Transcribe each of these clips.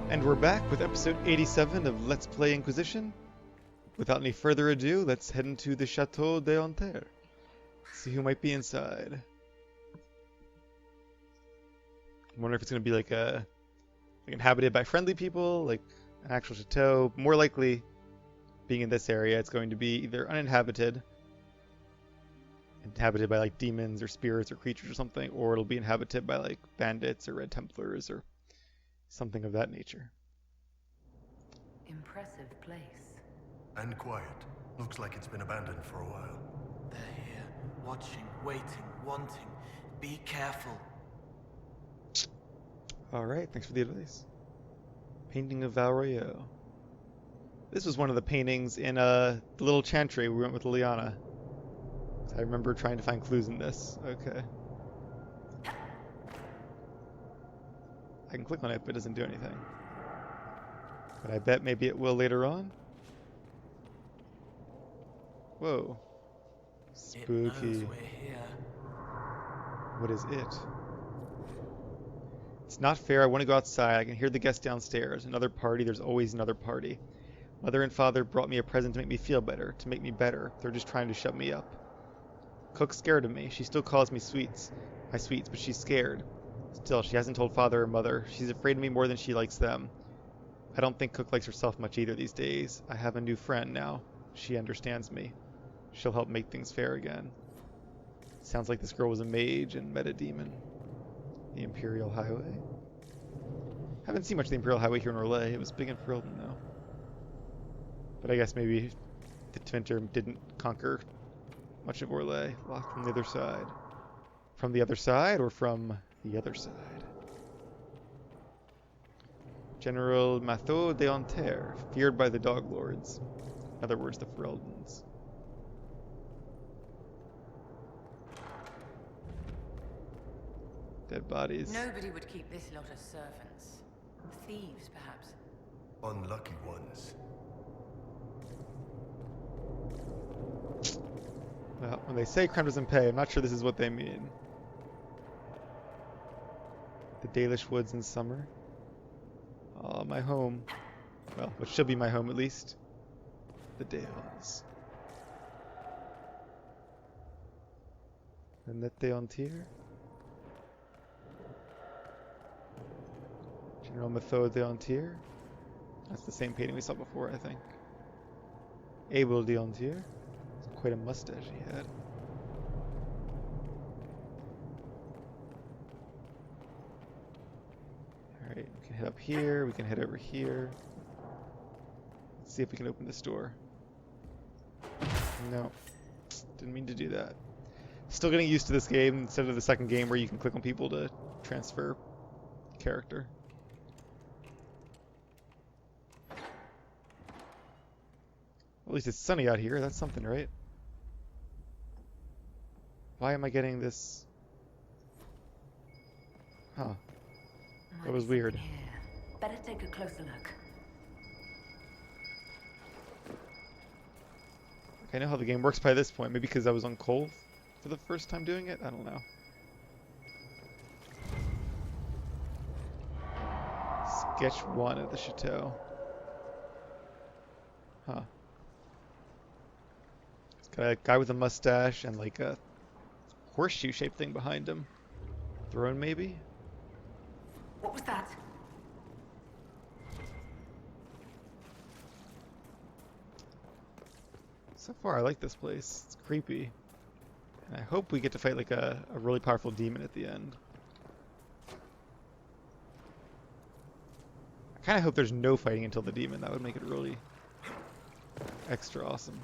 And we're back with episode 87 of Let's Play Inquisition. Without any further ado, let's head into the Chateau d'Anter. See who might be inside. I wonder if it's going to be like inhabited by friendly people, like an actual chateau. More likely, being in this area, it's going to be either uninhabited, inhabited by like demons or spirits or creatures or something, or it'll be inhabited by like bandits or Red Templars or something of that nature. Impressive place. And quiet. Looks like it's been abandoned for a while. They're here, watching, waiting, wanting. Be careful. Alright, thanks for the advice. Painting of Val Royeaux. This was one of the paintings in the little chantry we went with Liliana. I remember trying to find clues in this. Okay. I can click on it, but it doesn't do anything. But I bet maybe it will later on. Whoa. It knows Spooky. we're here. What is it? It's not fair. I want to go outside. I can hear the guests downstairs. Another party. There's always another party. Mother and father brought me a present to make me feel better, to make me better. They're just trying to shut me up. Cook's scared of me. She still calls me my sweets, but she's scared. Still, she hasn't told father or mother. She's afraid of me more than she likes them. I don't think Cook likes herself much either these days. I have a new friend now. She understands me. She'll help make things fair again. Sounds like this girl was a mage and met a demon. The Imperial Highway. Haven't seen much of the Imperial Highway here in Orlais. It was big in Ferelden, though. But I guess maybe the Tevinter didn't conquer much of Orlais. Locked from the other side. From the other side or from the other side? General Mathieu d'Anter, feared by the Dog Lords. In other words, the Fereldans. Dead bodies. Nobody would keep this lot of servants. Thieves, perhaps. Unlucky ones. Well, when they say crime doesn't pay, I'm not sure this is what they mean. The Dalish woods in summer. Oh, my home. Well, what should be my home at least. The Dales. Annette d'Anter. General Mathieu d'Anter. That's the same painting we saw before, I think. Abel d'Anter. Quite a mustache he had. Alright, we can head up here, we can head over here. Let's see if we can open this door. No. Didn't mean to do that. Still getting used to this game instead of the second game where you can click on people to transfer character. At least it's sunny out here, that's something, right? Why am I getting this? Huh. That was weird. Here. Better take a closer look. I know how the game works by this point. Maybe because I was on Cole for the first time doing it? I don't know. Sketch 1 of the Chateau. Huh. It's got a guy with a mustache and like a horseshoe-shaped thing behind him. Throne, maybe? What was that? So far, I like this place. It's creepy. And I hope we get to fight like a really powerful demon at the end. I kind of hope there's no fighting until the demon. That would make it really extra awesome.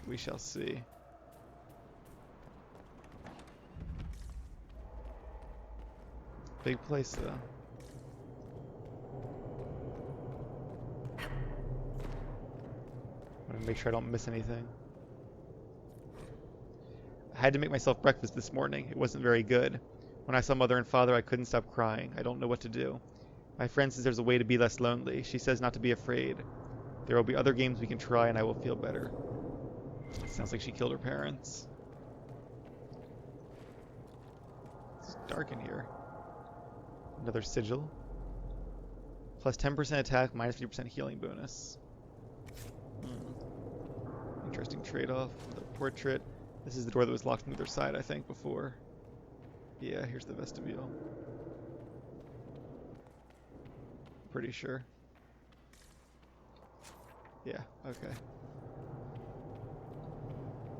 We shall see. Big place, though. I want to make sure I don't miss anything. I had to make myself breakfast this morning. It wasn't very good. When I saw Mother and Father, I couldn't stop crying. I don't know what to do. My friend says there's a way to be less lonely. She says not to be afraid. There will be other games we can try and I will feel better. Sounds like she killed her parents. It's dark in here. Another sigil. Plus 10% attack, minus 50% healing bonus. Interesting trade-off. The portrait. This is the door that was locked from the other side, I think, before. Yeah, here's the vestibule. Pretty sure. Yeah, okay.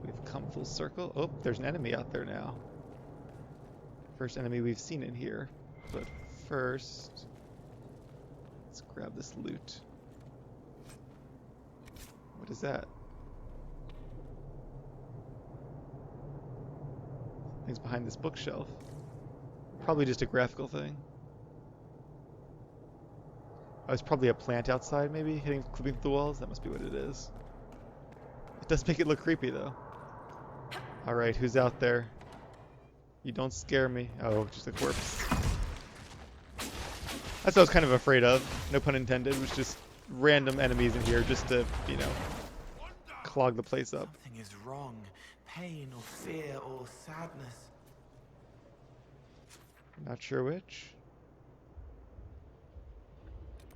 We've come full circle. Oh, there's an enemy out there now. First enemy we've seen in here. But first, let's grab this loot. What is that? Things behind this bookshelf. Probably just a graphical thing. Oh, it's probably a plant outside, maybe, clipping through the walls. That must be what it is. It does make it look creepy, though. Alright, who's out there? You don't scare me. Oh, just a corpse. That's what I was kind of afraid of. No pun intended. It was just random enemies in here just to, you know, clog the place up. Something is wrong. Pain or fear or sadness. Not sure which.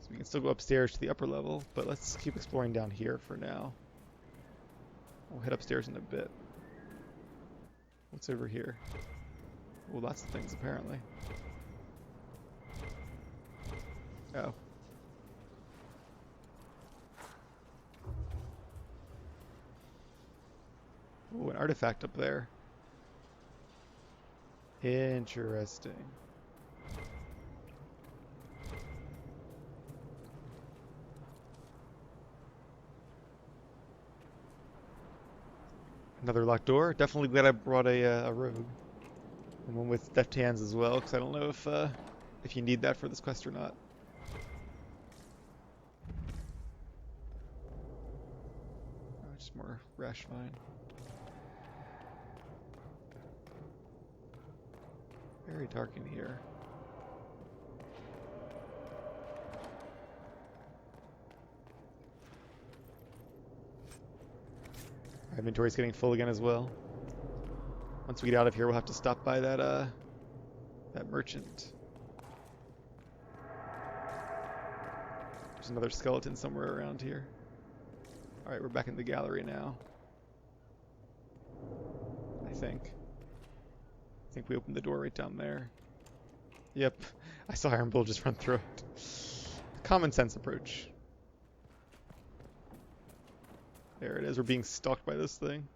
So we can still go upstairs to the upper level, but let's keep exploring down here for now. We'll head upstairs in a bit. What's over here? Well, lots of things apparently. Oh. Ooh, an artifact up there. Interesting. Another locked door. Definitely glad I brought a rogue. And one with deft hands as well, because I don't know if you need that for this quest or not. Oh, just more rash vine. Very dark in here. Our inventory's getting full again as well. Once we get out of here, we'll have to stop by that merchant. There's another skeleton somewhere around here. Alright, we're back in the gallery now. I think we opened the door right down there. Yep, I saw Iron Bull just run through it. Common sense approach. There it is, we're being stalked by this thing.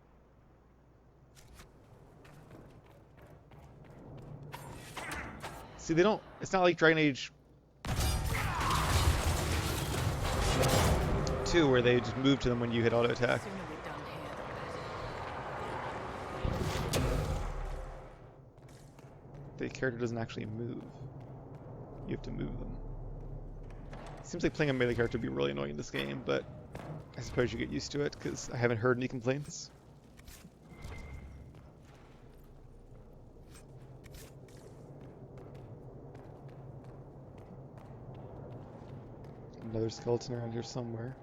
See, they don't, it's not like Dragon Age 2 where they just move to them when you hit auto attack. Sooner we're done here, The character doesn't actually move. You have to move them. Seems like playing a melee character would be really annoying in this game, but I suppose you get used to it because I haven't heard any complaints. Another skeleton around here somewhere.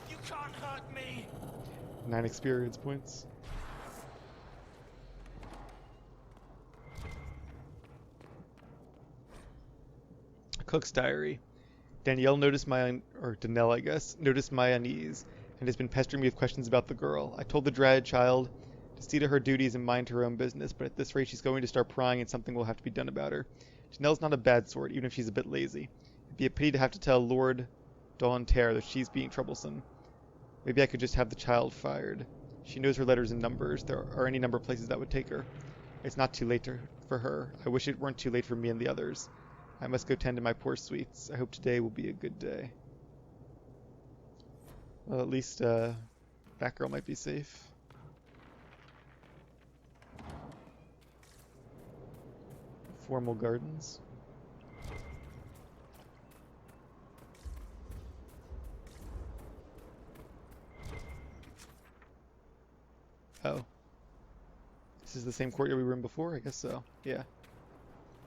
You can't hurt me. 9 experience points. Cook's diary. Danielle noticed Danelle, I guess, noticed my unease and has been pestering me with questions about the girl. I told the Dryad child to see to her duties and mind her own business, but at this rate she's going to start prying and something will have to be done about her. Danelle's not a bad sort, even if she's a bit lazy. It'd be a pity to have to tell Lord Dawn Terre that she's being troublesome. Maybe I could just have the child fired. She knows her letters and numbers. There are any number of places that would take her. It's not too late for her. I wish it weren't too late for me and the others. I must go tend to my poor sweets. I hope today will be a good day. Well, at least that girl might be safe. Formal gardens. Oh. This is the same courtyard we were in before? I guess so. Yeah.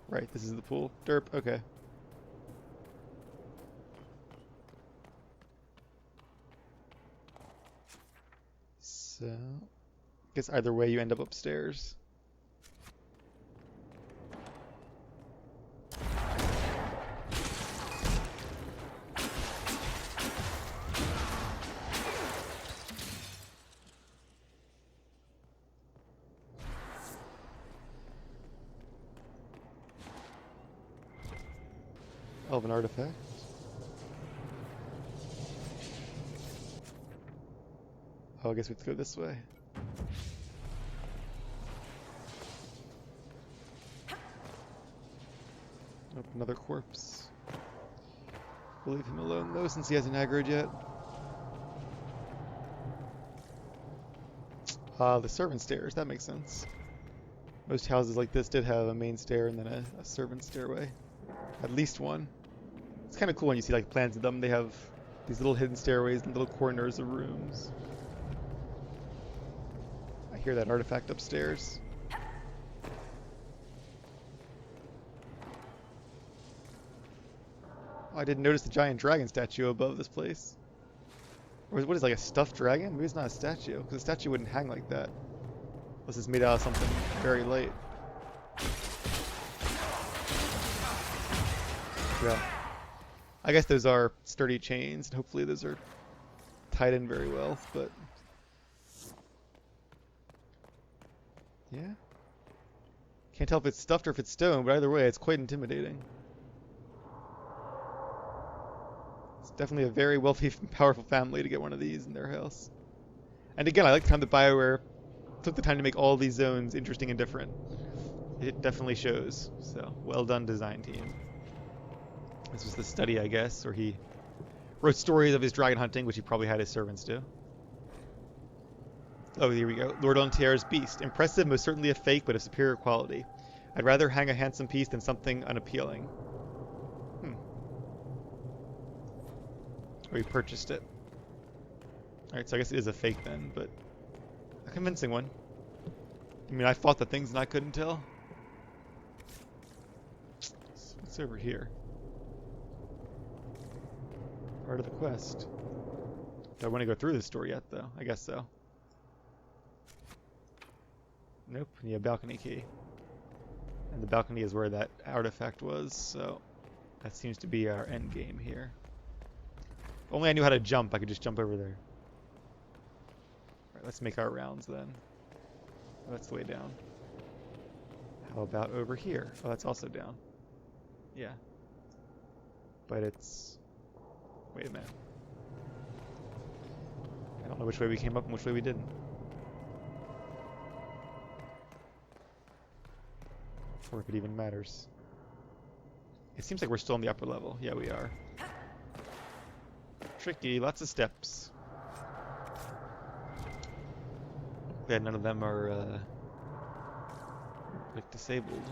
Right, this is the pool. Derp, okay. So, I guess either way you end up upstairs. Elven artifact. Oh, I guess we have to go this way. Nope, another corpse. We'll leave him alone though, since he hasn't aggroed yet. The servant stairs, that makes sense. Most houses like this did have a main stair and then a servant stairway. At least one. It's kind of cool when you see like plans of them. They have these little hidden stairways and little corners of rooms. I hear that artifact upstairs. Oh, I didn't notice the giant dragon statue above this place. Or what is it, like a stuffed dragon? Maybe it's not a statue, because a statue wouldn't hang like that. Unless it's made out of something very light. Yeah. I guess those are sturdy chains, and hopefully those are tied in very well, but... yeah? Can't tell if it's stuffed or if it's stone, but either way, it's quite intimidating. It's definitely a very wealthy, powerful family to get one of these in their house. And again, I like the time that BioWare took the time to make all these zones interesting and different. It definitely shows, so well done, design team. This was the study, I guess, or he wrote stories of his dragon hunting, which he probably had his servants do. Oh, here we go. Lord Ontier's beast. Impressive, most certainly a fake, but of superior quality. I'd rather hang a handsome piece than something unappealing. Or he purchased it. Alright, so I guess it is a fake then, but a convincing one. I mean, I fought the things and I couldn't tell. What's over here? Part of the quest. Do I want to go through this door yet, though? I guess so. Nope, need a balcony key. And the balcony is where that artifact was, so that seems to be our end game here. If only I knew how to jump, I could just jump over there. Alright, let's make our rounds then. Oh, that's the way down. How about over here? Oh, that's also down. Yeah. But it's... wait a minute. I don't know which way we came up and which way we didn't. Or if it even matters. It seems like we're still on the upper level. Yeah, we are. Tricky, lots of steps. Glad none of them are like disabled.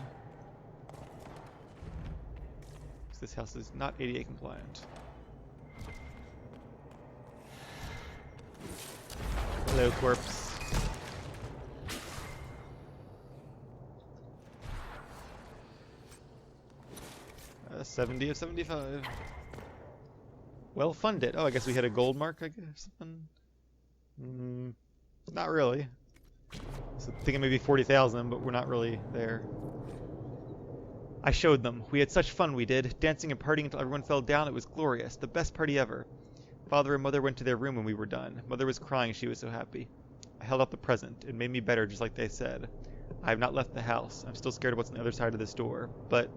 This house is not ADA compliant. Hello, corpse. 70 of 75. Well funded. Oh, I guess we hit a gold mark, I guess. Something. Not really. So thinking maybe 40,000, but we're not really there. I showed them. We had such fun, we did. Dancing and partying until everyone fell down. It was glorious. The best party ever. Father and Mother went to their room when we were done. Mother was crying. She was so happy. I held up the present. It made me better, just like they said. I have not left the house. I'm still scared of what's on the other side of this door, but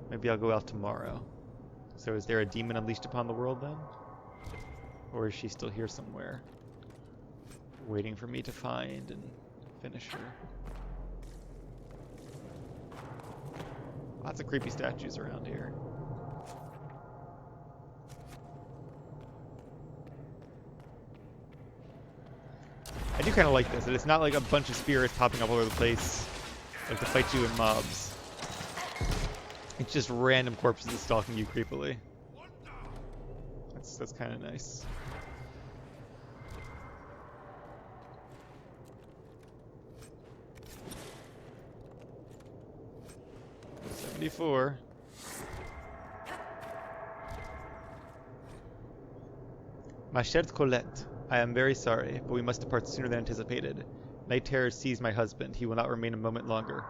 maybe I'll go out tomorrow. So is there a demon unleashed upon the world then? Or is she still here somewhere? Waiting for me to find and finish her. Lots of creepy statues around here. I do kind of like this, that it's not like a bunch of spirits popping up all over the place, like to fight you in mobs. It's just random corpses stalking you creepily. That's kind of nice. $74. Ma chère Colette. I am very sorry, but we must depart sooner than anticipated. Night terror seized my husband. He will not remain a moment longer.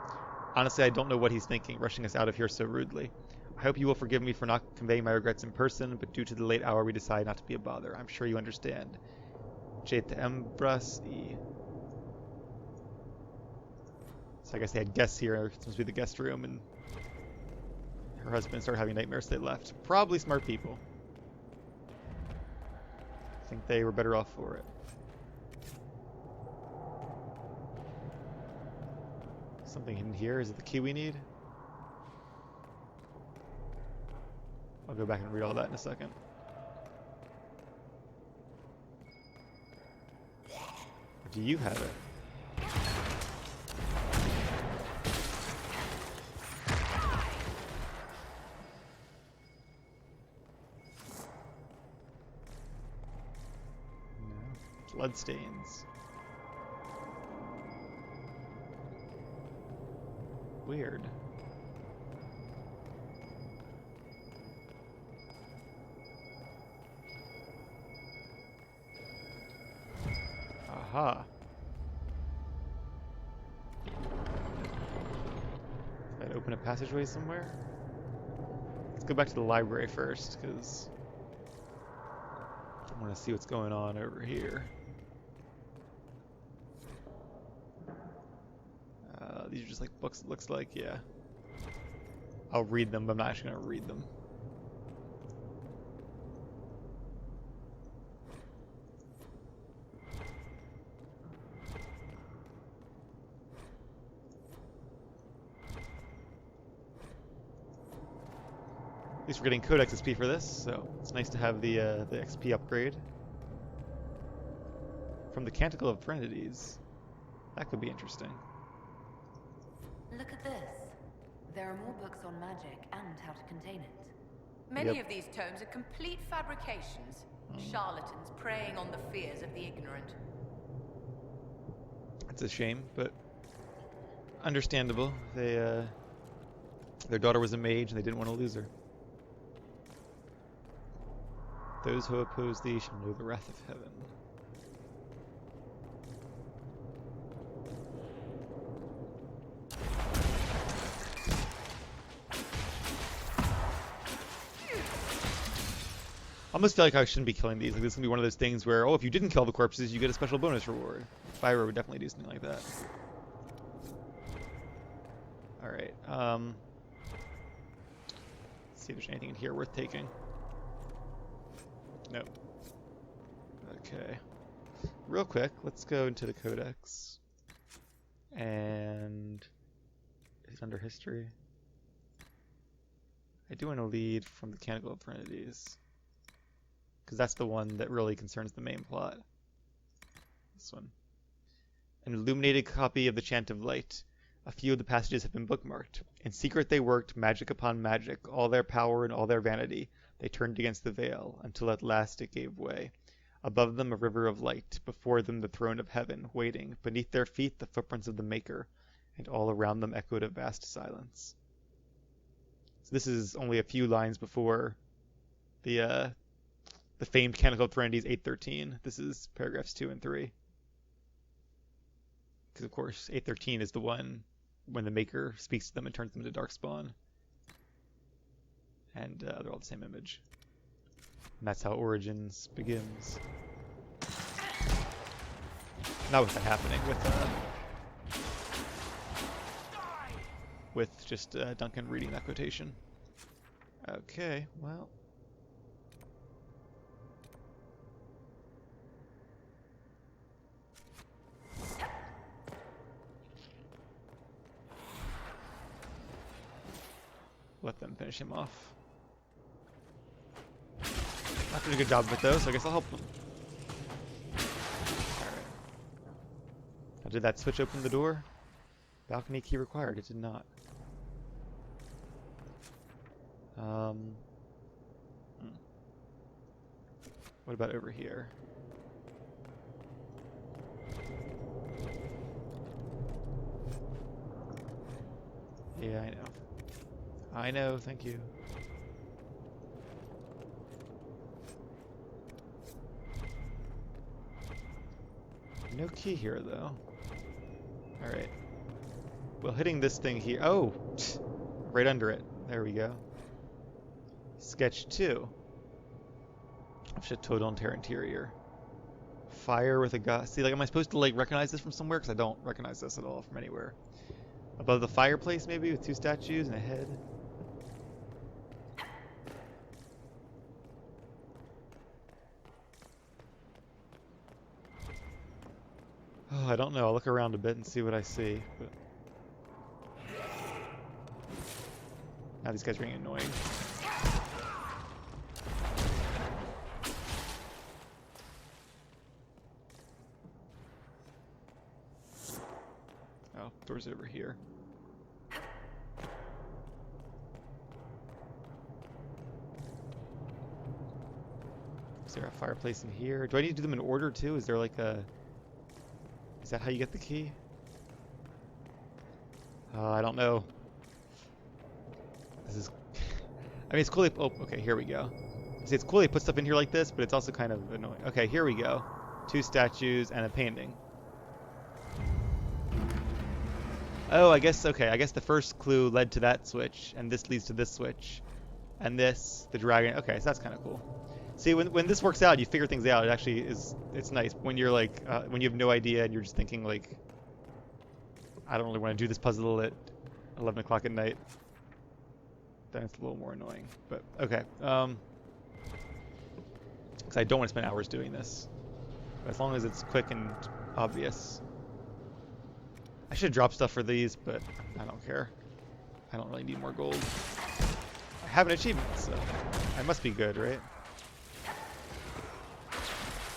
Honestly, I don't know what he's thinking, rushing us out of here so rudely. I hope you will forgive me for not conveying my regrets in person, but due to the late hour, we decided not to be a bother. I'm sure you understand. Jete Embras E. So I guess they had guests here. It's supposed to be the guest room, and her husband started having nightmares, so they left. Probably smart people. I think they were better off for it. Something in here. Is it the key we need? I'll go back and read all that in a second. Or do you have it? No. Bloodstains. Weird. Aha. Did that open a passageway somewhere? Let's go back to the library first, because I want to see what's going on over here. These are just like books, it looks like, yeah. I'll read them, but I'm not actually going to read them. At least we're getting Codex XP for this, so it's nice to have the XP upgrade. From the Canticle of Threnodies. That could be interesting. Look at this. There are more books on magic and how to contain it. Many Yep. of these tomes are complete fabrications. Charlatans preying on the fears of the ignorant. It's a shame, but understandable. They, their daughter was a mage and they didn't want to lose her. Those who oppose thee shall know the wrath of heaven. I almost feel like I shouldn't be killing these. Like, this is gonna be one of those things where, oh, if you didn't kill the corpses, you get a special bonus reward. Fyra would definitely do something like that. Alright, let's see if there's anything in here worth taking. Nope. Okay. Real quick, let's go into the Codex. And is it under history? I do want to lead from the Canticle of Threnodies, because that's the one that really concerns the main plot. This one. An illuminated copy of the Chant of Light. A few of the passages have been bookmarked. In secret they worked, magic upon magic, all their power and all their vanity. They turned against the veil, until at last it gave way. Above them a river of light, before them the throne of heaven, waiting, beneath their feet the footprints of the Maker, and all around them echoed a vast silence. So this is only a few lines before the famed Canticle of Threnodies 813. This is paragraphs 2 and 3. Because of course 813 is the one when the Maker speaks to them and turns them into Darkspawn. And they're all the same image. And that's how Origins begins. Not with that happening, with just Duncan reading that quotation. Okay, well. Let them finish him off. Not doing a good job of it though, so I guess I'll help them. Alright. Now, did that switch open the door? Balcony key required. It did not. What about over here? Yeah, I know. I know, thank you. No key here, though. Alright. Well, hitting this thing here... Oh! Right under it. There we go. Sketch 2. Chateau d'Anter interior. Fire with a gun. See, like, am I supposed to, like, recognize this from somewhere? Because I don't recognize this at all from anywhere. Above the fireplace, maybe, with 2 statues and a head. Oh, I don't know. I'll look around a bit and see what I see. But... now these guys are getting annoying. Oh, door's over here. Is there a fireplace in here? Do I need to do them in order too? Is there like a... is that how you get the key? I don't know. This is... I mean, it's cool they... oh, okay, here we go. See, it's cool they put stuff in here like this, but it's also kind of annoying. Okay, here we go. 2 statues and a painting. Oh, I guess, okay, I guess the first clue led to that switch, and this leads to this switch. And this, the dragon. Okay, so that's kind of cool. See, when this works out, you figure things out. It actually is, it's nice. When you're like, when you have no idea and you're just thinking like, I don't really want to do this puzzle at 11 o'clock at night, then it's a little more annoying. But, okay. Because I don't want to spend hours doing this. But as long as it's quick and obvious. I should drop stuff for these, but I don't care. I don't really need more gold. I have an achievement, so I must be good, right?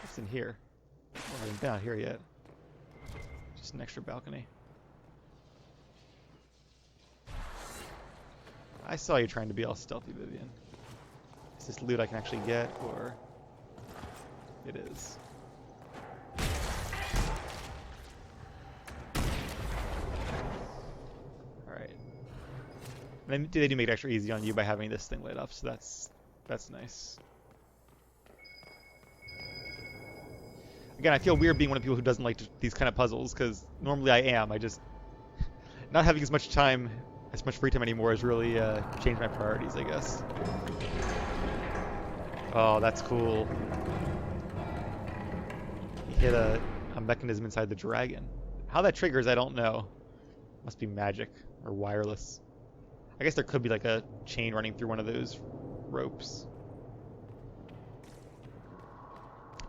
What's in here? Oh, I haven't been out here yet. Just an extra balcony. I saw you trying to be all stealthy, Vivian. Is this loot I can actually get, or... it is. Alright. And they do make it extra easy on you by having this thing lit up, so that's nice. Again, I feel weird being one of the people who doesn't like these kind of puzzles, because normally I am. I just... not having as much time, as much free time anymore has really changed my priorities, I guess. Oh, that's cool. You hit a mechanism inside the dragon. How that triggers, I don't know. Must be magic or wireless. I guess there could be like a chain running through one of those ropes.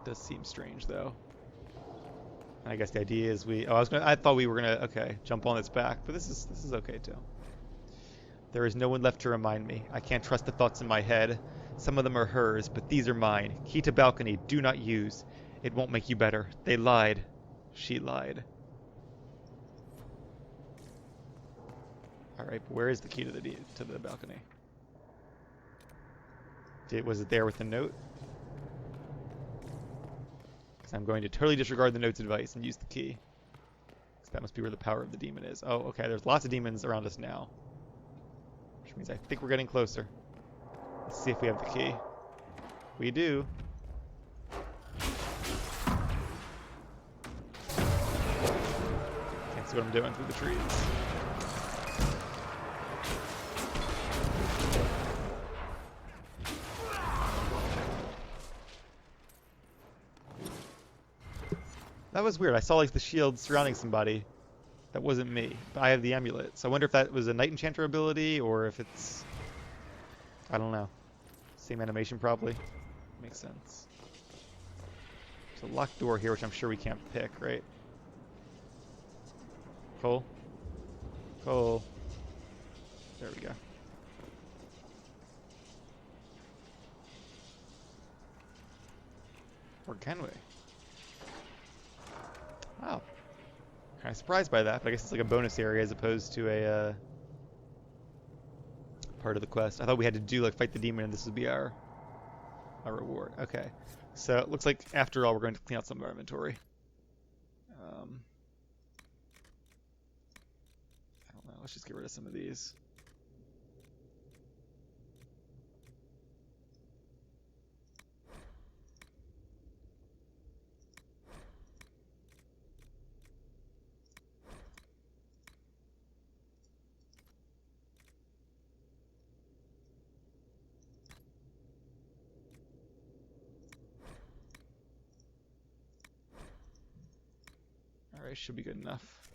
Does seem strange though. I guess the idea is we... oh, I thought we were gonna, okay, jump on its back, but this is okay too. There is no one left to remind me. I can't trust the thoughts in my head. Some of them are hers, but these are mine. Key to balcony, do not use. It won't make you better. They lied. She lied. Alright, but where is the key to the balcony? Was it there with the note? Because I'm going to totally disregard the note's advice and use the key. Because that must be where the power of the demon is. Oh, okay, there's lots of demons around us now. Which means I think we're getting closer. Let's see if we have the key. We do. Can't see what I'm doing through the trees. That was weird. I saw like the shield surrounding somebody. That wasn't me. But I have the amulet. So I wonder if that was a Night Enchanter ability or if it's... I don't know. Same animation probably. Makes sense. There's a locked door here which I'm sure we can't pick, right? Cole? Cole. There we go. Or can we? Wow. Kind of surprised by that, but I guess it's like a bonus area as opposed to a part of the quest. I thought we had to do like fight the demon and this would be our reward. Okay. So it looks like after all we're going to clean out some of our inventory. I don't know. Let's just get rid of some of these. Alright, should be good enough.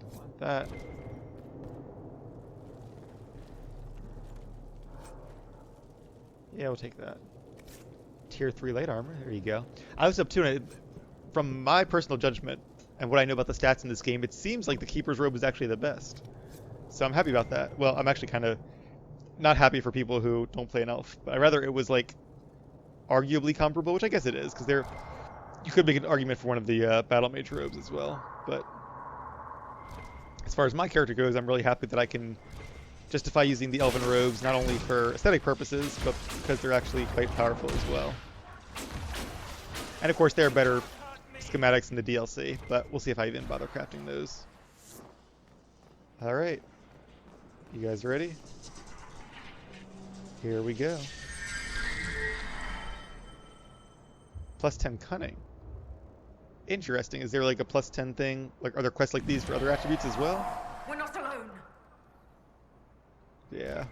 Don't want that. Yeah, we'll take that. Tier 3 light armor, there you go. I was up to it. From my personal judgment and what I know about the stats in this game, it seems like the Keeper's Robe is actually the best. So I'm happy about that. Well, I'm actually kind of not happy for people who don't play an elf, but I'd rather it was like arguably comparable, which I guess it is, because you could make an argument for one of the Battle Mage robes as well. But as far as my character goes, I'm really happy that I can justify using the Elven robes not only for aesthetic purposes, but because they're actually quite powerful as well. And of course, they're better schematics in the DLC, but we'll see if I even bother crafting those. Alright. You guys ready? Here we go. Plus 10 cunning. Interesting. Is there like a plus 10 thing? Like, are there quests like these for other attributes as well? We're not alone. Yeah.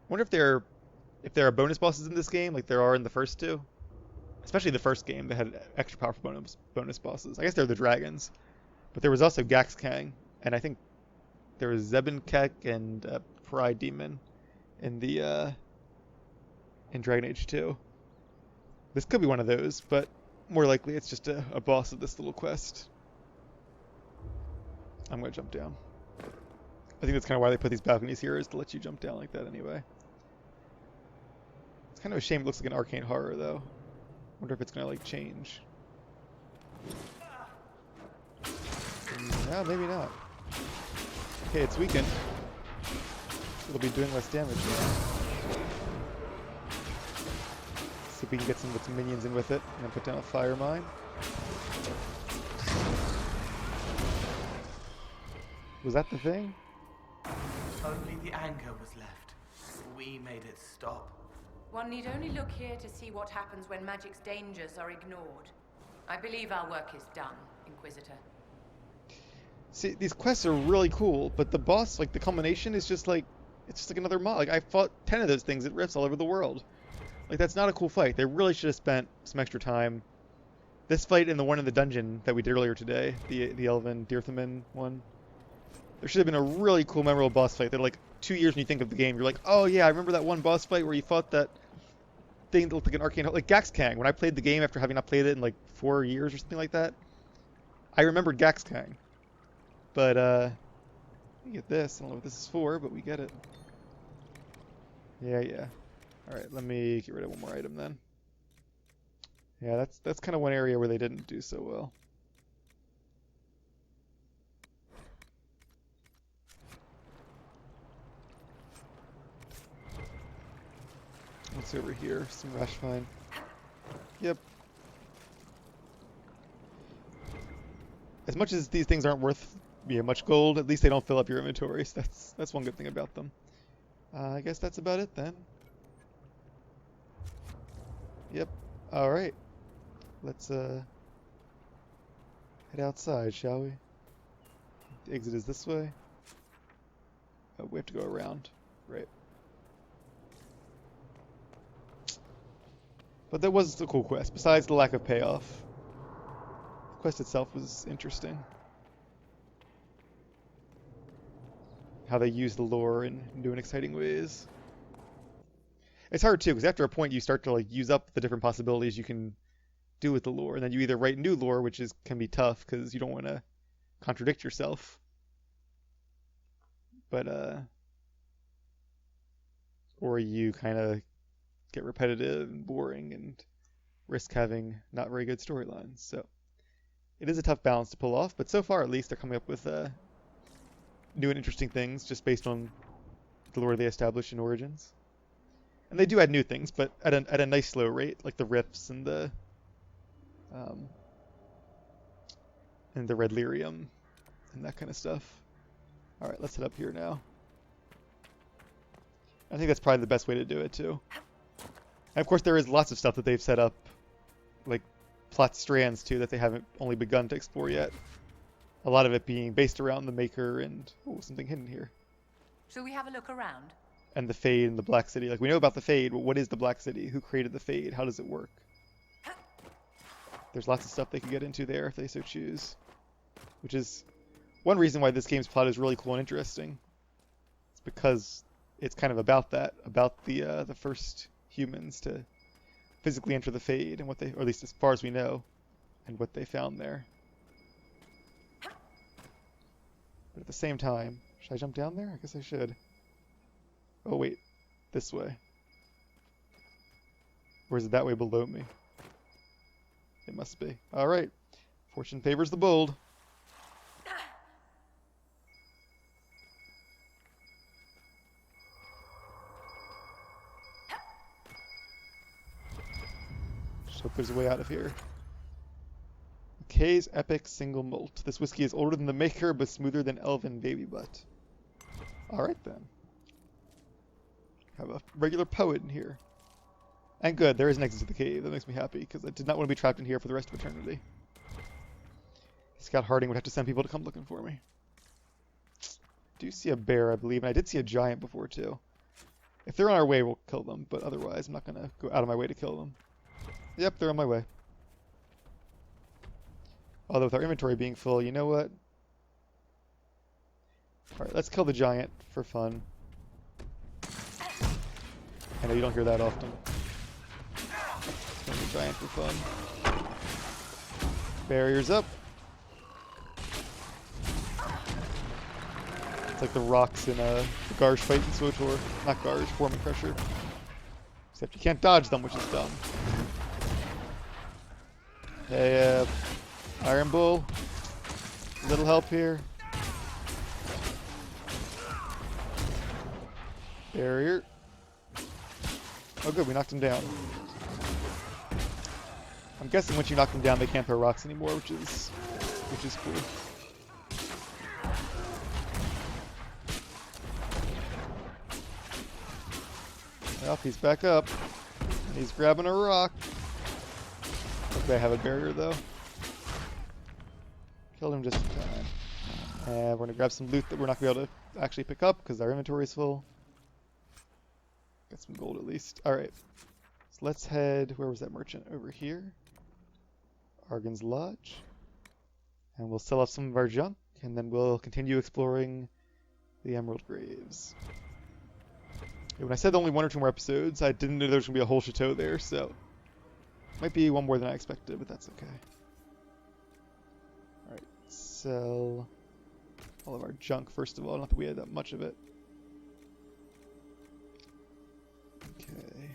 Wonder if there are bonus bosses in this game like there are in the first two. Especially the first game that had extra powerful bonus bosses. I guess they're the dragons. But there was also Gaxkang, and I think there was Zebenkek and Pride Demon in the in Dragon Age 2. This could be one of those, but more likely it's just a boss of this little quest. I'm gonna jump down. I think that's kind of why they put these balconies here, is to let you jump down like that anyway. It's kind of a shame it looks like an arcane horror though. Wonder if it's gonna like change. No, maybe not. Okay, it's weakened. It'll be doing less damage now. See if we can get some minions in with it, and then put down a fire mine. Was that the thing? Only the anger was left. We made it stop. One need only look here to see what happens when magic's dangers are ignored. I believe our work is done, Inquisitor. See, these quests are really cool, but the boss, like the culmination, is just like, it's just like another mod. Like I fought 10 of those things at rifts all over the world. Like that's not a cool fight. They really should have spent some extra time. This fight and the one in the dungeon that we did earlier today, the Elven Dirthamin one. There should have been a really cool, memorable boss fight that, like, 2 years when you think of the game, you're like, oh yeah, I remember that one boss fight where you fought that thing that looked like an arcane, like Gaxkang. When I played the game after having not played it in like 4 years or something like that, I remembered Gaxkang. But we get this. I don't know what this is for, but we get it. Yeah. All right, let me get rid of one more item then. Yeah, that's kind of one area where they didn't do so well. What's over here? Some Rashfine. Yep. As much as these things aren't worth much gold, at least they don't fill up your inventories. That's one good thing about them. I guess that's about it then. Yep. All right. Let's head outside, shall we? The exit is this way. Oh, we have to go around. Right. But that was a cool quest, besides the lack of payoff. The quest itself was interesting. How they use the lore in new and exciting ways. It's hard too, because after a point you start to like use up the different possibilities you can do with the lore, and then you either write new lore, which can be tough because you don't want to contradict yourself. But or you kind of get repetitive and boring and risk having not very good storylines. So it is a tough balance to pull off, but so far at least they're coming up with new and interesting things just based on the lore they established in Origins. And they do add new things, but at a nice slow rate, like the rifts and the red lyrium and that kind of stuff. All right, let's head up here now. I think that's probably the best way to do it too. And of course, there is lots of stuff that they've set up, like plot strands too, that they haven't only begun to explore yet. A lot of it being based around the Maker and... oh, something hidden here. Shall we have a look around? And the Fade and the Black City. Like, we know about the Fade, but what is the Black City? Who created the Fade? How does it work? There's lots of stuff they could get into there if they so choose. Which is one reason why this game's plot is really cool and interesting. It's because it's kind of about that, about the first humans to physically enter the Fade and what they, or at least as far as we know, and what they found there. But at the same time, should I jump down there? I guess I should. Oh wait, this way. Or is it that way below me? It must be. Alright. Fortune favors the bold. Just hope there's a way out of here. McKay's Epic Single Malt. This whiskey is older than the maker, but smoother than Elven Baby Butt. Alright then. Have a regular poet in here. And good, there is an exit to the cave. That makes me happy, because I did not want to be trapped in here for the rest of eternity. Scott Harding would have to send people to come looking for me. I do see a bear, I believe, and I did see a giant before, too. If they're on our way, we'll kill them, but otherwise I'm not going to go out of my way to kill them. Yep, they're on my way. Although with our inventory being full, you know what? Alright, let's kill the giant for fun. I know you don't hear that often. Kill the giant for fun. Barriers up. It's like the rocks in the Garge fight in SWTOR. Not Garge, Foreman Crusher. Except you can't dodge them, which is dumb. Hey, Iron Bull. A little help here. Barrier. Oh good, we knocked him down. I'm guessing once you knock them down, they can't throw rocks anymore, which is cool. Well, he's back up. And he's grabbing a rock. Okay, I have a barrier though. Killed him just in time. And we're gonna grab some loot that we're not gonna be able to actually pick up because our inventory is full. Got some gold at least. Alright. So let's head, where was that merchant? Over here. Argan's Lodge. And we'll sell off some of our junk, and then we'll continue exploring the Emerald Graves. Yeah, when I said only 1 or 2 more episodes, I didn't know there was going to be a whole chateau there, so... Might be one more than I expected, but that's okay. Alright, sell all of our junk first of all, not that we had that much of it. Okay.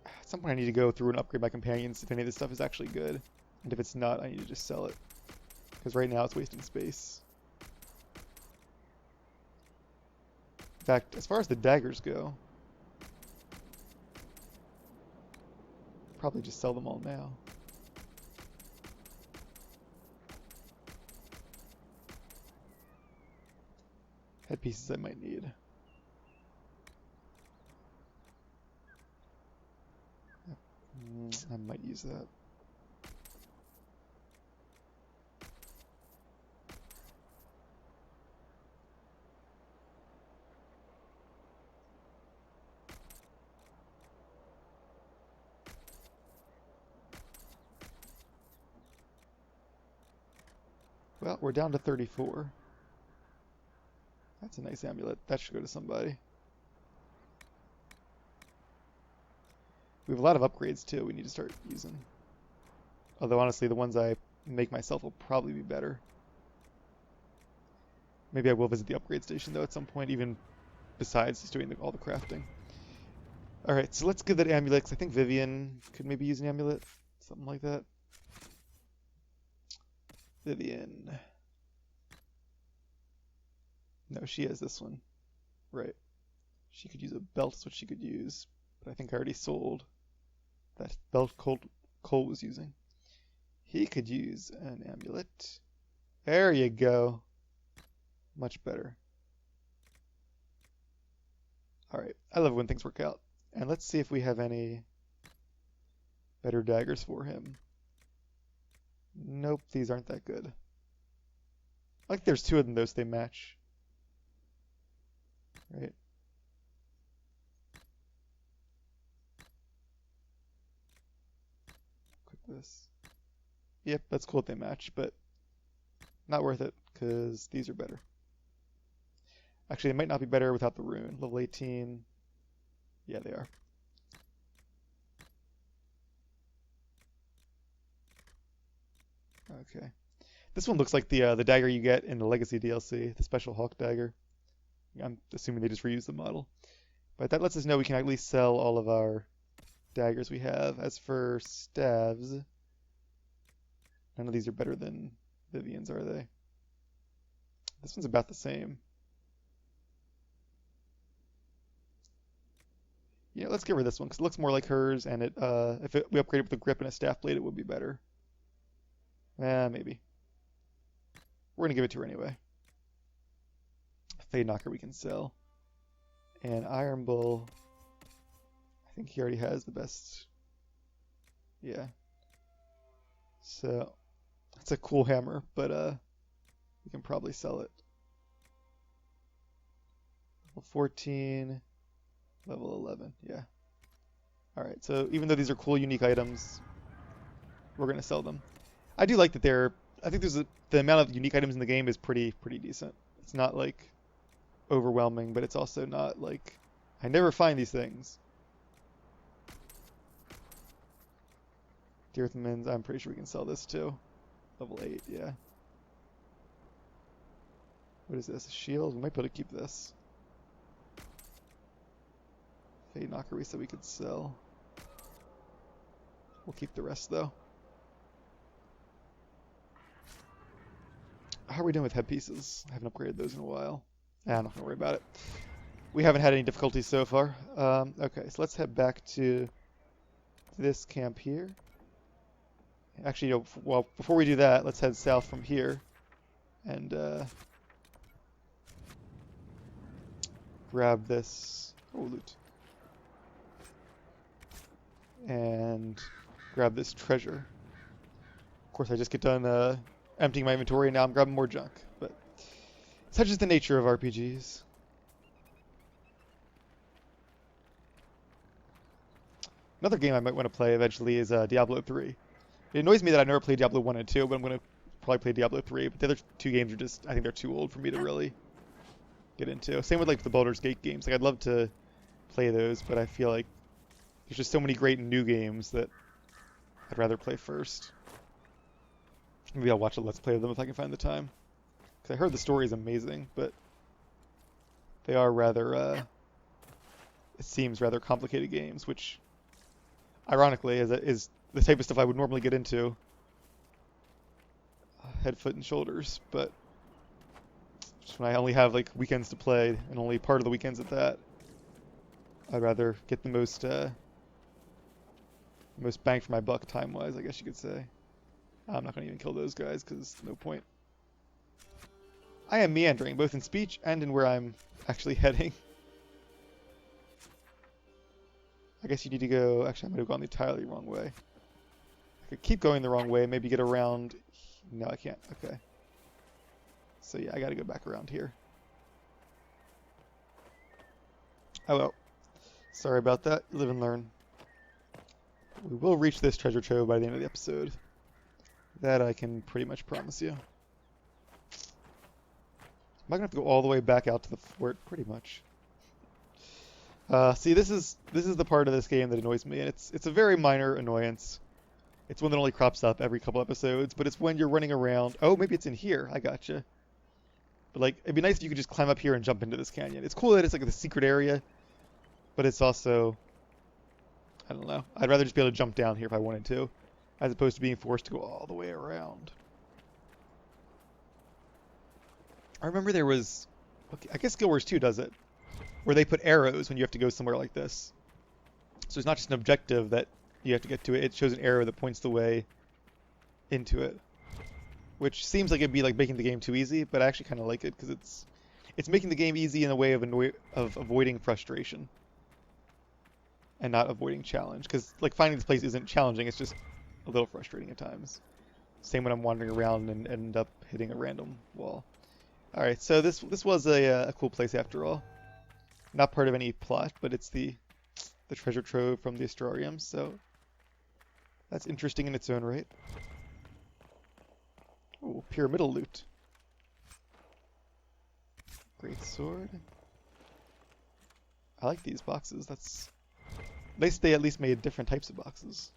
At some point I need to go through and upgrade my companions if any of this stuff is actually good. And if it's not, I need to just sell it. Because right now it's wasting space. In fact, as far as the daggers go, probably just sell them all now. Headpieces I might need. I might use that. Well, we're down to 34. That's a nice amulet. That should go to somebody. We have a lot of upgrades too we need to start using. Although honestly the ones I make myself will probably be better. Maybe I will visit the upgrade station though at some point, even besides just doing all the crafting. Alright, so let's give that amulet, 'cause I think Vivian could maybe use an amulet. Something like that. Vivian. No, she has this one. Right. She could use a belt, is what she could use. But I think I already sold that belt Cole was using. He could use an amulet. There you go. Much better. Alright, I love when things work out. And let's see if we have any Better daggers for him. Nope, these aren't that good. I like there's two of them though, so they match. Right. Click this. Yep, that's cool if they match, but not worth it, because these are better. Actually, they might not be better without the rune. Level 18. Yeah, they are. Okay. This one looks like the dagger you get in the Legacy DLC, the special Hawk dagger. I'm assuming they just reused the model. But that lets us know we can at least sell all of our daggers we have. As for staves, none of these are better than Vivian's, are they? This one's about the same. Yeah, let's get rid of this one because it looks more like hers, and we upgrade it with a grip and a staff blade, it would be better. Maybe. We're gonna give it to her anyway. Fade Knocker we can sell. And Iron Bull, I think he already has the best. Yeah. So, it's a cool hammer, but we can probably sell it. Level 14, level 11, yeah. Alright, so even though these are cool, unique items, we're gonna sell them. I do like that I think the amount of unique items in the game is pretty decent. It's not like overwhelming, but it's also not like I never find these things. Dearthman's, I'm pretty sure we can sell this too. Level 8, yeah. What is this? A shield? We might be able to keep this. Fade Knocker we said we could sell. We'll keep the rest though. How are we doing with headpieces? I haven't upgraded those in a while. I'm not going to worry about it. We haven't had any difficulties so far. Okay, so let's head back to this camp here. Actually, well, before we do that, let's head south from here. And grab this. Oh, loot. And grab this treasure. Of course, I just get done emptying my inventory, and now I'm grabbing more junk. But such is the nature of RPGs. Another game I might want to play eventually is Diablo 3. It annoys me that I never played Diablo 1 and 2, but I'm going to probably play Diablo 3. But the other two games are just, I think they're too old for me to really get into. Same with like the Baldur's Gate games. Like I'd love to play those, but I feel like there's just so many great new games that I'd rather play first. Maybe I'll watch a Let's Play of them if I can find the time. Because I heard the story is amazing, but they are rather, it seems rather complicated games, which, ironically, is the type of stuff I would normally get into. Head, foot, and shoulders, but just when I only have like weekends to play, and only part of the weekends at that, I'd rather get the most bang for my buck time-wise, I guess you could say. I'm not going to even kill those guys, because no point. I am meandering, both in speech and in where I'm actually heading. I guess you need to go... Actually, I'm going to go on the entirely wrong way. I could keep going the wrong way, maybe get around... No, I can't. Okay. So yeah, I got to go back around here. Oh well. Sorry about that. Live and learn. We will reach this treasure trove by the end of the episode. That I can pretty much promise you. Am I gonna have to go all the way back out to the fort? Pretty much. See, this is the part of this game that annoys me, and it's a very minor annoyance. It's one that only crops up every couple episodes, but it's when you're running around. Oh, maybe it's in here. I gotcha. But like, it'd be nice if you could just climb up here and jump into this canyon. It's cool that it's like the secret area, but it's also, I don't know. I'd rather just be able to jump down here if I wanted to, as opposed to being forced to go all the way around. I remember there was, okay, I guess Guild Wars 2 does it, where they put arrows when you have to go somewhere like this. So it's not just an objective that you have to get to it, it shows an arrow that points the way into it. Which seems like it'd be like making the game too easy, but I actually kind of like it, because it's making the game easy in a way of avoiding frustration. and not avoiding challenge. Because like finding this place isn't challenging, it's just a little frustrating at times. Same when I'm wandering around and end up hitting a random wall. Alright, so this was a cool place after all. Not part of any plot, but it's the treasure trove from the Astrarium, so that's interesting in its own right. Ooh, pyramidal loot. Great sword. I like these boxes. That's nice. They at least made different types of boxes.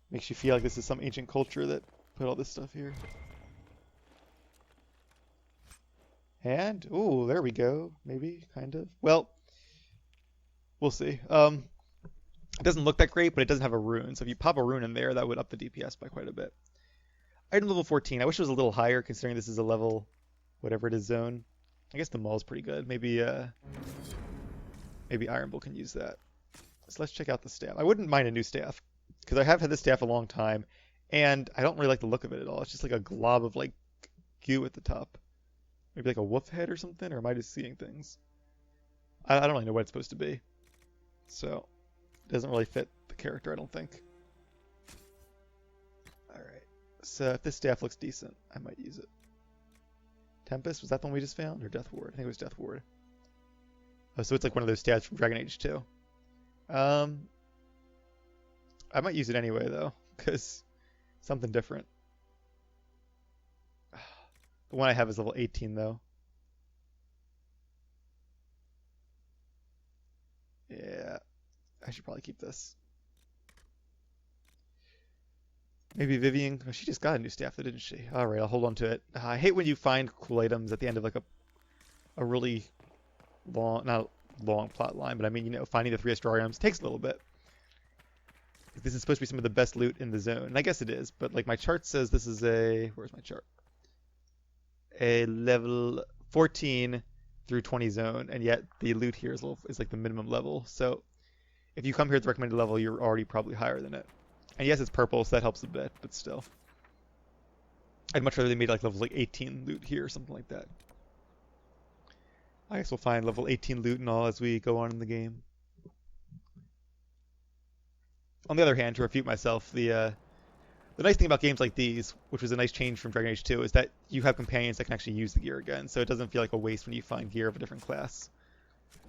Makes you feel like this is some ancient culture that put all this stuff here. And ooh, there we go. Maybe, kind of. Well, we'll see. It doesn't look that great, but it doesn't have a rune. So if you pop a rune in there, that would up the DPS by quite a bit. Item level 14. I wish it was a little higher, considering this is a level, whatever it is, zone. I guess the mall's pretty good. Maybe Iron Bull can use that. So let's check out the staff. I wouldn't mind a new staff, because I have had this staff a long time, and I don't really like the look of it at all. It's just like a glob of like goo at the top. Maybe like a wolf head or something, or am I just seeing things? I don't really know what it's supposed to be. So, it doesn't really fit the character, I don't think. Alright, so if this staff looks decent, I might use it. Tempest, was that the one we just found? Or Death Ward? I think it was Death Ward. Oh, so it's like one of those staffs from Dragon Age 2. I might use it anyway, though, because something different. The one I have is level 18, though. Yeah, I should probably keep this. Maybe Vivian. Oh, she just got a new staff, though, didn't she? All right, I'll hold on to it. I hate when you find cool items at the end of like a really long, not long plot line, but I mean, you know, finding the 3 Astrariums takes a little bit. This is supposed to be some of the best loot in the zone, and I guess it is. But like my chart says, this is a where's my chart? A level 14 through 20 zone, and yet the loot here is like the minimum level. So if you come here at the recommended level, you're already probably higher than it. And yes, it's purple, so that helps a bit, but still. I'd much rather they made like level like 18 loot here or something like that. I guess we'll find level 18 loot and all as we go on in the game. On the other hand, to refute myself, the nice thing about games like these, which was a nice change from Dragon Age 2, is that you have companions that can actually use the gear again, so it doesn't feel like a waste when you find gear of a different class.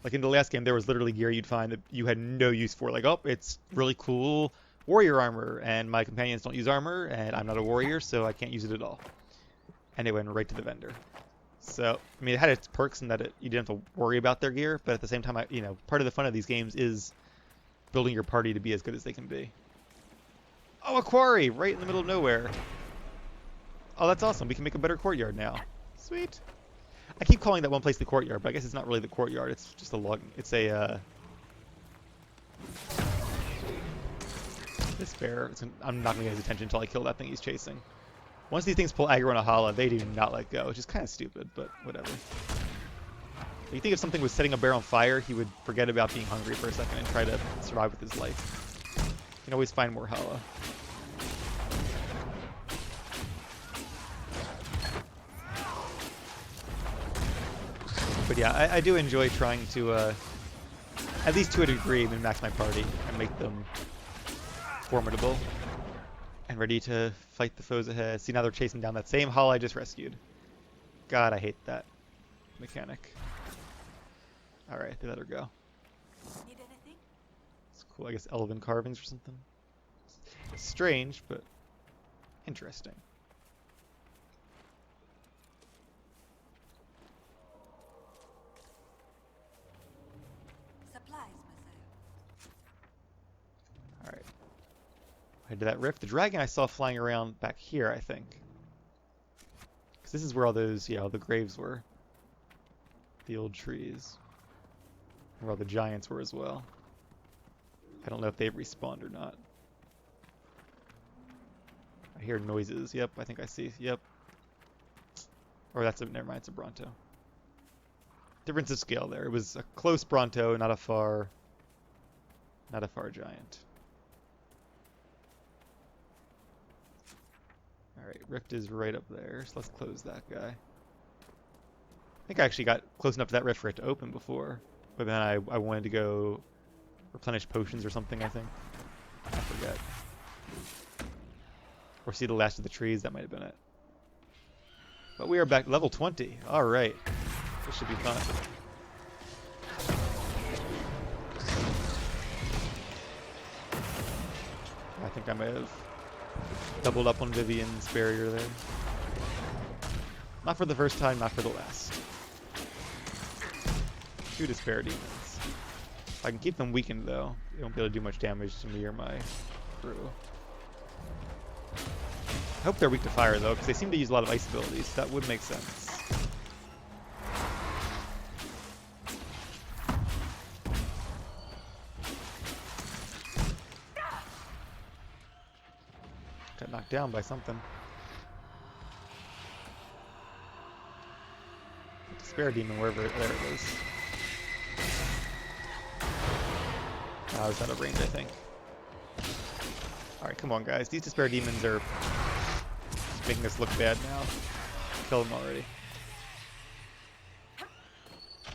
Like in the last game, there was literally gear you'd find that you had no use for. Like, oh, it's really cool warrior armor, and my companions don't use armor, and I'm not a warrior, so I can't use it at all. And it went right to the vendor. So, I mean, it had its perks in that you didn't have to worry about their gear, but at the same time, part of the fun of these games is building your party to be as good as they can be. Oh, a quarry! Right in the middle of nowhere. Oh, that's awesome. We can make a better courtyard now. Sweet. I keep calling that one place the courtyard, but I guess it's not really the courtyard. It's just a log. It's a, this bear, I'm not going to get his attention until I kill that thing he's chasing. Once these things pull aggro on a Hala, they do not let go, which is kind of stupid, but whatever. You think if something was setting a bear on fire, he would forget about being hungry for a second and try to survive with his life. You can always find more Hala. But yeah, I do enjoy trying to, at least to a degree, min-max my party and make them formidable and ready to fight the foes ahead. See, now they're chasing down that same Hala I just rescued. God, I hate that mechanic. Alright, they let her go. Need anything? It's cool, I guess elven carvings or something. Strange, but interesting. Supplies, Maso. Alright. Head to that rift. The dragon I saw flying around back here, I think. Because this is where all those, all the graves were. The old trees. Where all the giants were as well. I don't know if they've respawned or not. I hear noises. Yep, I think I see. Yep. Or never mind, it's a Bronto. Difference of scale there. It was a close Bronto, not a far giant. Alright, Rift is right up there, so let's close that guy. I think I actually got close enough to that rift for it to open before. But then I wanted to go replenish potions or something, I think. I forget. Or see the last of the trees, that might have been it. But we are back level 20. Alright. This should be fun. I think I might have doubled up on Vivian's barrier there. Not for the first time, not for the last. 2 Despair Demons. If I can keep them weakened though, they won't be able to do much damage to me or my crew. I hope they're weak to fire though, because they seem to use a lot of ice abilities. That would make sense. Got knocked down by something. Despair Demon, wherever there it is. I was out of range, I think. Alright, come on guys. These Despair Demons are making us look bad now. Kill them already.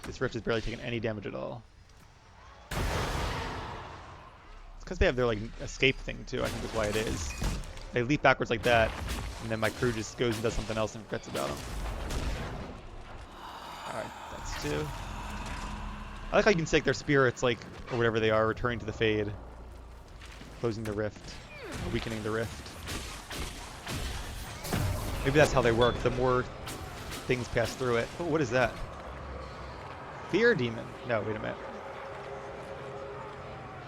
This Rift is barely taking any damage at all. It's because they have their like escape thing too, I think is why it is. They leap backwards like that, and then my crew just goes and does something else and forgets about them. Alright, that's 2. I like how you can see like their spirits, like, or whatever they are, returning to the Fade. Closing the rift. Or weakening the rift. Maybe that's how they work. The more things pass through it. Oh, what is that? Fear Demon. No, wait a minute.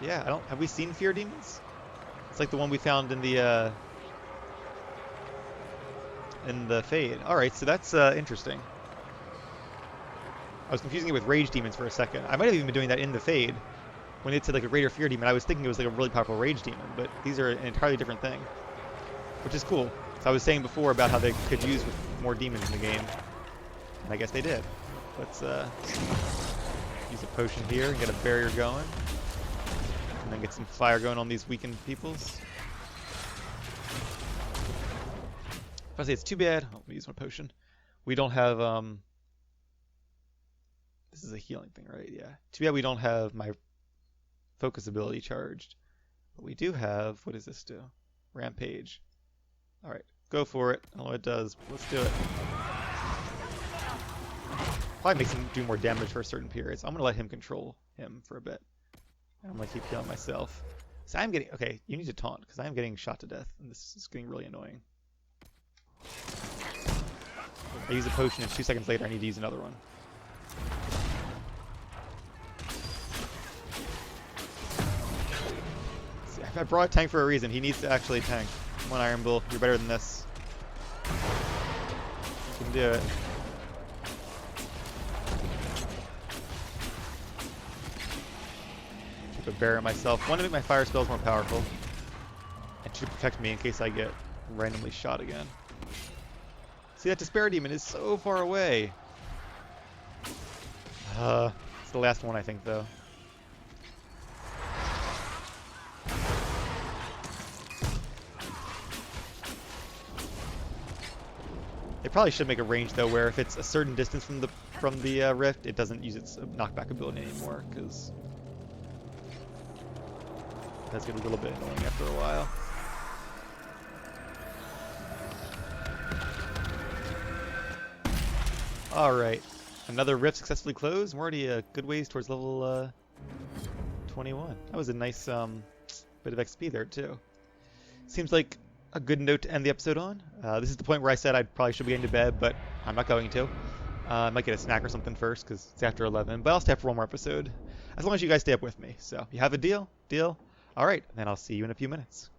Yeah, have we seen Fear Demons? It's like the one we found in the Fade. Alright, so that's interesting. I was confusing it with Rage Demons for a second. I might have even been doing that in the Fade. When it said like a Greater Fear Demon, I was thinking it was like a really powerful Rage Demon, but these are an entirely different thing. Which is cool. So I was saying before about how they could use more demons in the game. And I guess they did. Let's use a potion here and get a barrier going. And then get some fire going on these weakened peoples. If I say it's too bad, let me use my potion. We don't have this is a healing thing, right? Yeah. Too bad we don't have my focus ability charged. But we do have, what does this do? Rampage. Alright, go for it. I don't know what it does. Let's do it. Probably makes him do more damage for certain periods. I'm going to let him control him for a bit. And I'm going to keep healing myself. So I'm getting, okay, you need to taunt, because I am getting shot to death. And this is getting really annoying. I use a potion and 2 seconds later I need to use another one. I brought a tank for a reason. He needs to actually tank. Come on, Iron Bull. You're better than this. You can do it. Keep a barrier myself. One, to make my fire spells more powerful. And 2, protect me in case I get randomly shot again. See, that Despair Demon is so far away. It's the last one, I think, though. They probably should make a range though, where if it's a certain distance from the rift, it doesn't use its knockback ability anymore, because that's gonna be a little bit annoying after a while. All right, another rift successfully closed. We're already a good ways towards level 21. That was a nice bit of XP there too. Seems like a good note to end the episode on. This is the point where I said I probably should be getting to bed, but I'm not going to. I might get a snack or something first, because it's after 11, but I'll stay up for one more episode, as long as you guys stay up with me. So, if you have a deal? Alright, then I'll see you in a few minutes.